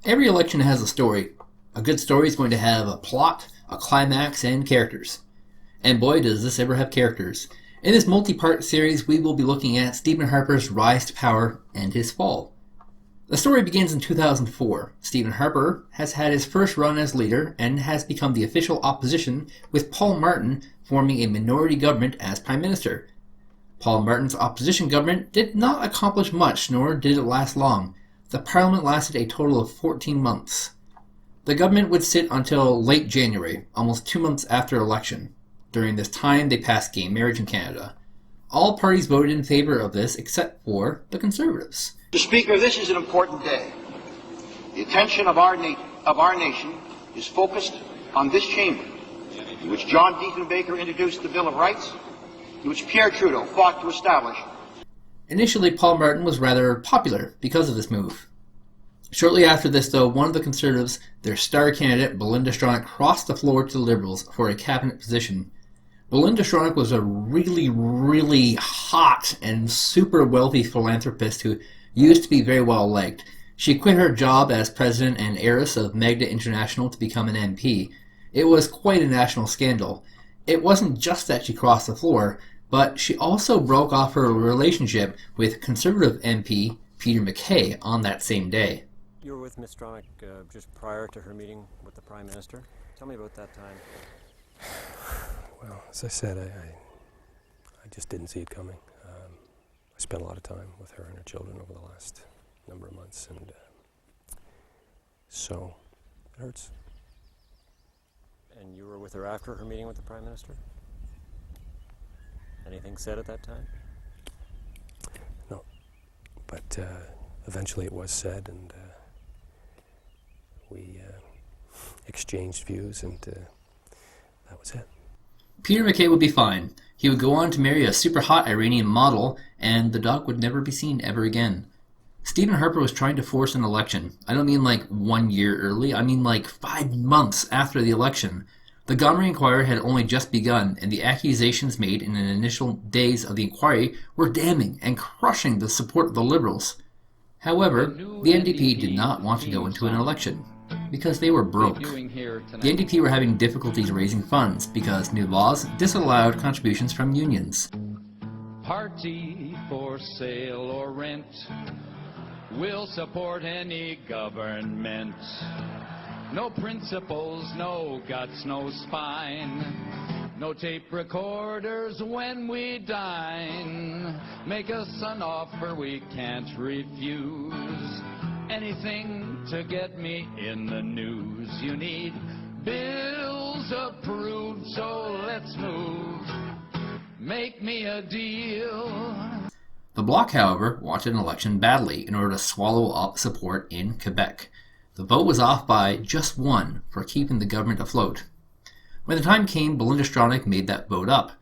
Every election has a story. A good story is going to have a plot, a climax, and characters. And boy, does this ever have characters. In this multi-part series, we will be looking at Stephen Harper's rise to power and his fall. The story begins in 2004. Stephen Harper has had his first run as leader and has become the official opposition, with Paul Martin forming a minority government as Prime Minister. Paul Martin's opposition government did not accomplish much, nor did it last long. The Parliament lasted a total of 14 months. The government would sit until late January, almost 2 months after election. During this time, they passed gay marriage in Canada. All parties voted in favor of this except for the Conservatives. Mr. Speaker, this is an important day. The attention of our nation is focused on this chamber, in which John Diefenbaker introduced the Bill of Rights, in which Pierre Trudeau fought to establish. Initially, Paul Martin was rather popular because of this move. Shortly after this, though, one of the Conservatives, their star candidate, Belinda Stronach, crossed the floor to the Liberals for a cabinet position. Belinda Stronach was a really hot and super wealthy philanthropist who used to be very well liked. She quit her job as president and heiress of Magda International to become an MP. It was quite a national scandal. It wasn't just that she crossed the floor, but she also broke off her relationship with Conservative MP Peter MacKay on that same day. You were with Ms. Stronach just prior to her meeting with the Prime Minister. Tell me about that time. Well, as I said, I just didn't see it coming. I spent a lot of time with her and her children over the last number of months, and so it hurts. And you were with her after her meeting with the Prime Minister? Anything said at that time? No, but eventually it was said, and we exchanged views, and that was it. Peter MacKay would be fine. He would go on to marry a super hot Iranian model, and the dog would never be seen ever again. Stephen Harper was trying to force an election. I don't mean like 1 year early, I mean like 5 months after the election. The Gomery inquiry had only just begun, and the accusations made in the initial days of the inquiry were damning and crushing the support of the Liberals. However, the NDP did not want to go into an election, because they were broke. The NDP were having difficulties raising funds because new laws disallowed contributions from unions. Party for sale or rent will support any government. No principles, no guts, no spine. No tape recorders when we dine. Make us an offer we can't refuse. Anything to get me in the news. You need bills approved, so let's move. Make me a deal. The Bloc, however, wanted an election badly in order to swallow up support in Quebec. The vote was off by just one for keeping the government afloat. When the time came, Belinda Stronach made that vote up.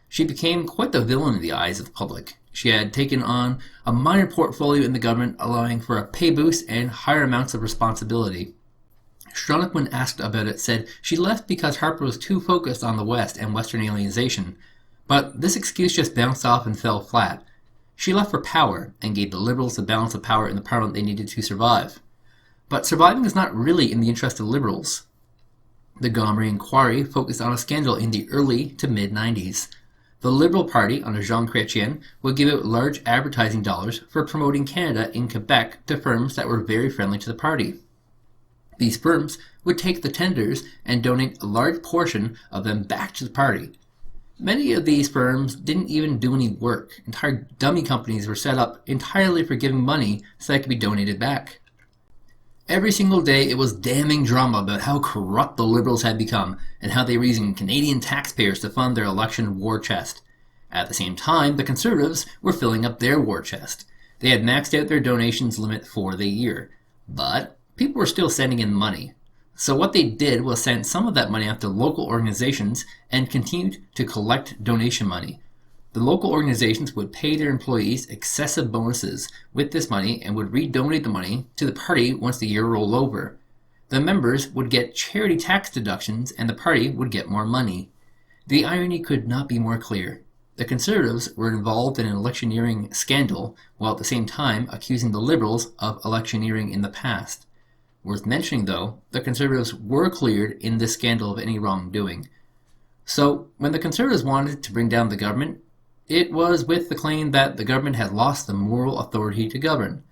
She became quite the villain in the eyes of the public. She had taken on a minor portfolio in the government, allowing for a pay boost and higher amounts of responsibility. Stronach, when asked about it, said she left because Harper was too focused on the West and Western alienization. But this excuse just bounced off and fell flat. She left for power and gave the Liberals the balance of power in the Parliament they needed to survive. But surviving is not really in the interest of Liberals. The Gomery inquiry focused on a scandal in the early to mid-90s. The Liberal Party, under Jean Chrétien, would give out large advertising dollars for promoting Canada in Quebec to firms that were very friendly to the party. These firms would take the tenders and donate a large portion of them back to the party. Many of these firms didn't even do any work. Entire dummy companies were set up entirely for giving money so that it could be donated back. Every single day it was damning drama about how corrupt the Liberals had become and how they were using Canadian taxpayers to fund their election war chest. At the same time, the Conservatives were filling up their war chest. They had maxed out their donations limit for the year, but people were still sending in money. So what they did was send some of that money out to local organizations and continued to collect donation money. The local organizations would pay their employees excessive bonuses with this money and would redonate the money to the party once the year rolled over. The members would get charity tax deductions and the party would get more money. The irony could not be more clear. The Conservatives were involved in an electioneering scandal while at the same time accusing the Liberals of electioneering in the past. Worth mentioning, though, the Conservatives were cleared in this scandal of any wrongdoing. So, when the Conservatives wanted to bring down the government, it was with the claim that the government had lost the moral authority to govern.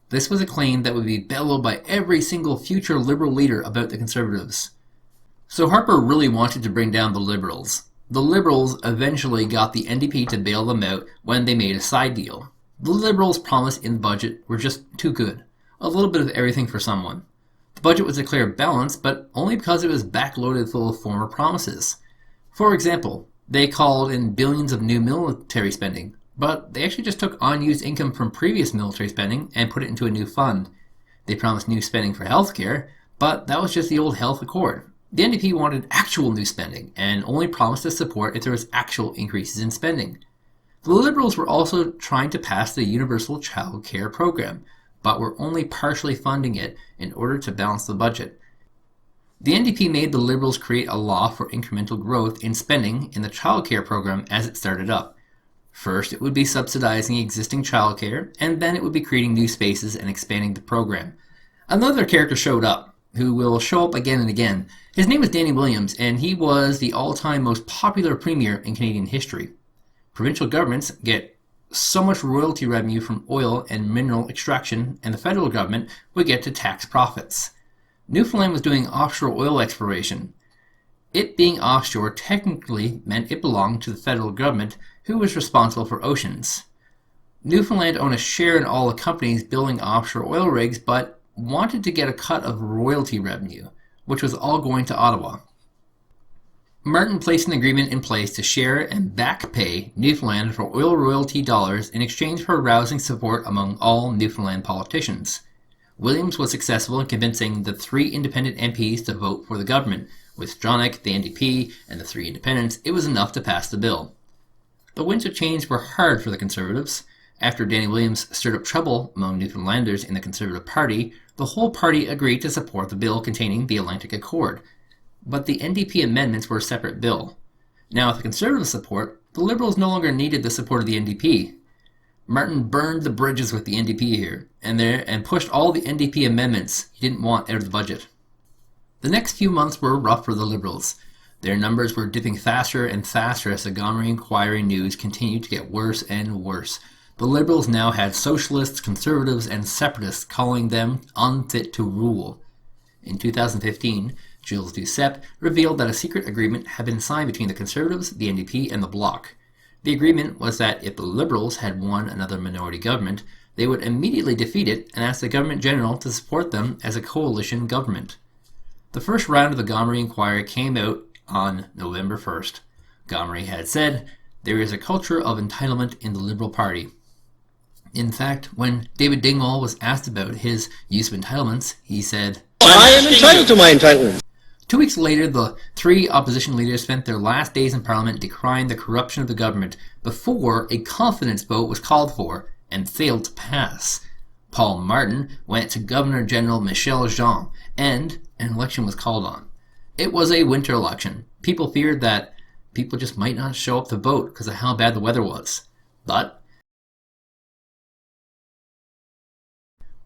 This was a claim that would be bellowed by every single future Liberal leader about the Conservatives. So Harper really wanted to bring down the Liberals. The Liberals eventually got the NDP to bail them out when they made a side deal. The Liberals' promise in the budget were just too good. A little bit of everything for someone. The budget was declared balanced, but only because it was backloaded full of former promises. For example, they called in billions of new military spending, but they actually just took unused income from previous military spending and put it into a new fund. They promised new spending for healthcare, but that was just the old health accord. The NDP wanted actual new spending and only promised to support if there was actual increases in spending. The Liberals were also trying to pass the Universal Child Care program, but were only partially funding it in order to balance the budget. The NDP made the Liberals create a law for incremental growth in spending in the childcare program as it started up. First, it would be subsidizing existing childcare, and then it would be creating new spaces and expanding the program. Another character showed up, who will show up again and again. His name was Danny Williams, and he was the all-time most popular premier in Canadian history. Provincial governments get so much royalty revenue from oil and mineral extraction, and the federal government would get to tax profits. Newfoundland was doing offshore oil exploration. It being offshore technically meant it belonged to the federal government, who was responsible for oceans. Newfoundland owned a share in all the companies building offshore oil rigs, but wanted to get a cut of royalty revenue, which was all going to Ottawa. Martin placed an agreement in place to share and back pay Newfoundland for oil royalty dollars in exchange for rousing support among all Newfoundland politicians. Williams was successful in convincing the 3 independent MPs to vote for the government. With Stronach, the NDP, and the 3 independents, it was enough to pass the bill. The winds of change were hard for the Conservatives. After Danny Williams stirred up trouble among Newfoundlanders in the Conservative Party, the whole party agreed to support the bill containing the Atlantic Accord. But the NDP amendments were a separate bill. Now, with the Conservative support, the Liberals no longer needed the support of the NDP. Martin burned the bridges with the NDP here and there and pushed all the NDP amendments he didn't want out of the budget. The next few months were rough for the Liberals. Their numbers were dipping faster and faster as the Gomery inquiry news continued to get worse and worse. The Liberals now had socialists, conservatives, and separatists calling them unfit to rule. In 2015, Gilles Duceppe revealed that a secret agreement had been signed between the Conservatives, the NDP, and the Bloc. The agreement was that if the Liberals had won another minority government, they would immediately defeat it and ask the Government General to support them as a coalition government. The first round of the Gomery inquiry came out on November 1st. Gomery had said, "There is a culture of entitlement in the Liberal Party." In fact, when David Dingwall was asked about his use of entitlements, he said, "I am entitled to my entitlement." 2 weeks later, the 3 opposition leaders spent their last days in Parliament decrying the corruption of the government before a confidence vote was called for and failed to pass. Paul Martin went to Governor-General Michel Jean, and an election was called on. It was a winter election. People feared that people just might not show up to vote because of how bad the weather was. But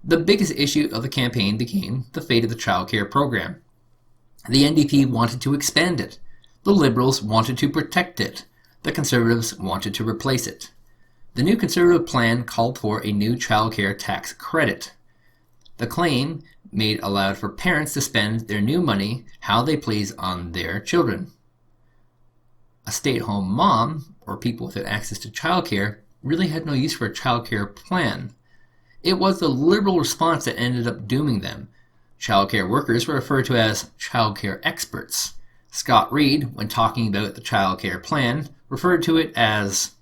the biggest issue of the campaign became the fate of the childcare program. The NDP wanted to expand it. The Liberals wanted to protect it. The Conservatives wanted to replace it. The new Conservative plan called for a new childcare tax credit. The claim made allowed for parents to spend their new money how they please on their children. A stay-at-home mom, or people without access to childcare, really had no use for a childcare plan. It was the Liberal response that ended up dooming them. Childcare workers were referred to as childcare experts. Scott Reid, when talking about the childcare plan, referred to it as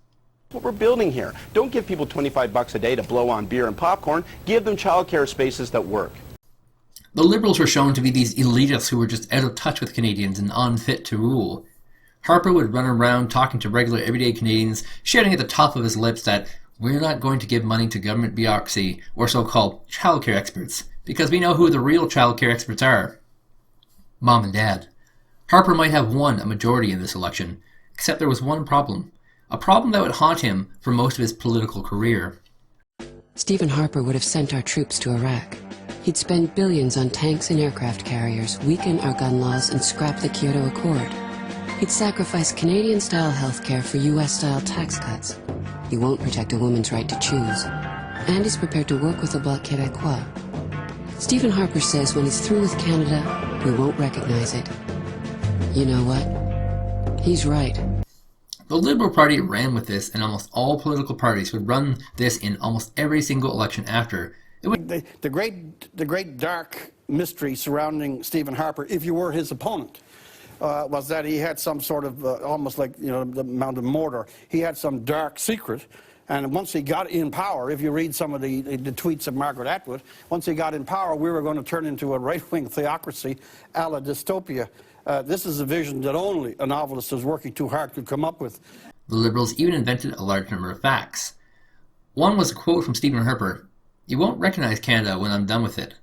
what we're building here. Don't give people $25 a day to blow on beer and popcorn. Give them childcare spaces that work. The Liberals were shown to be these elitists who were just out of touch with Canadians and unfit to rule. Harper would run around talking to regular everyday Canadians, shouting at the top of his lips that we're not going to give money to government bureaucracy or so-called childcare experts, because we know who the real childcare experts are. Mom and Dad. Harper might have won a majority in this election, except there was one problem. A problem that would haunt him for most of his political career. Stephen Harper would have sent our troops to Iraq. He'd spend billions on tanks and aircraft carriers, weaken our gun laws, and scrap the Kyoto Accord. He'd sacrifice Canadian-style healthcare for US-style tax cuts. He won't protect a woman's right to choose. And he's prepared to work with the Bloc Québécois. Stephen Harper says when he's through with Canada, we won't recognize it. You know what? He's right. The Liberal Party ran with this, and almost all political parties would run this in almost every single election after. The great dark mystery surrounding Stephen Harper, if you were his opponent, was that he had some sort of, almost like, you know, the Mount of Mordor, he had some dark secret. And once he got in power, if you read some of the tweets of Margaret Atwood, once he got in power, we were going to turn into a right-wing theocracy a la dystopia. This is a vision that only a novelist who's working too hard could come up with. The Liberals even invented a large number of facts. One was a quote from Stephen Harper, "You won't recognize Canada when I'm done with it."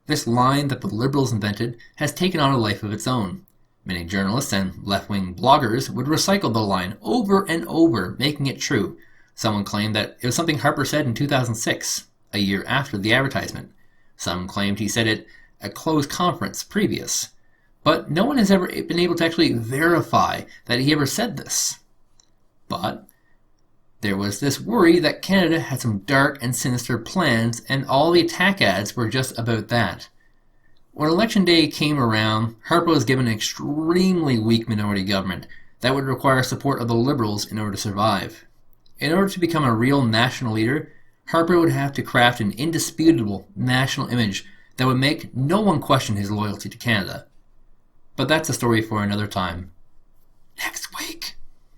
This line that the Liberals invented has taken on a life of its own. Many journalists and left-wing bloggers would recycle the line over and over, making it true. Someone claimed that it was something Harper said in 2006, a year after the advertisement. Some claimed he said it at a closed conference previous. But no one has ever been able to actually verify that he ever said this. But there was this worry that Canada had some dark and sinister plans, and all the attack ads were just about that. When Election Day came around, Harper was given an extremely weak minority government that would require support of the Liberals in order to survive. In order to become a real national leader, Harper would have to craft an indisputable national image that would make no one question his loyalty to Canada. But that's a story for another time. Next week.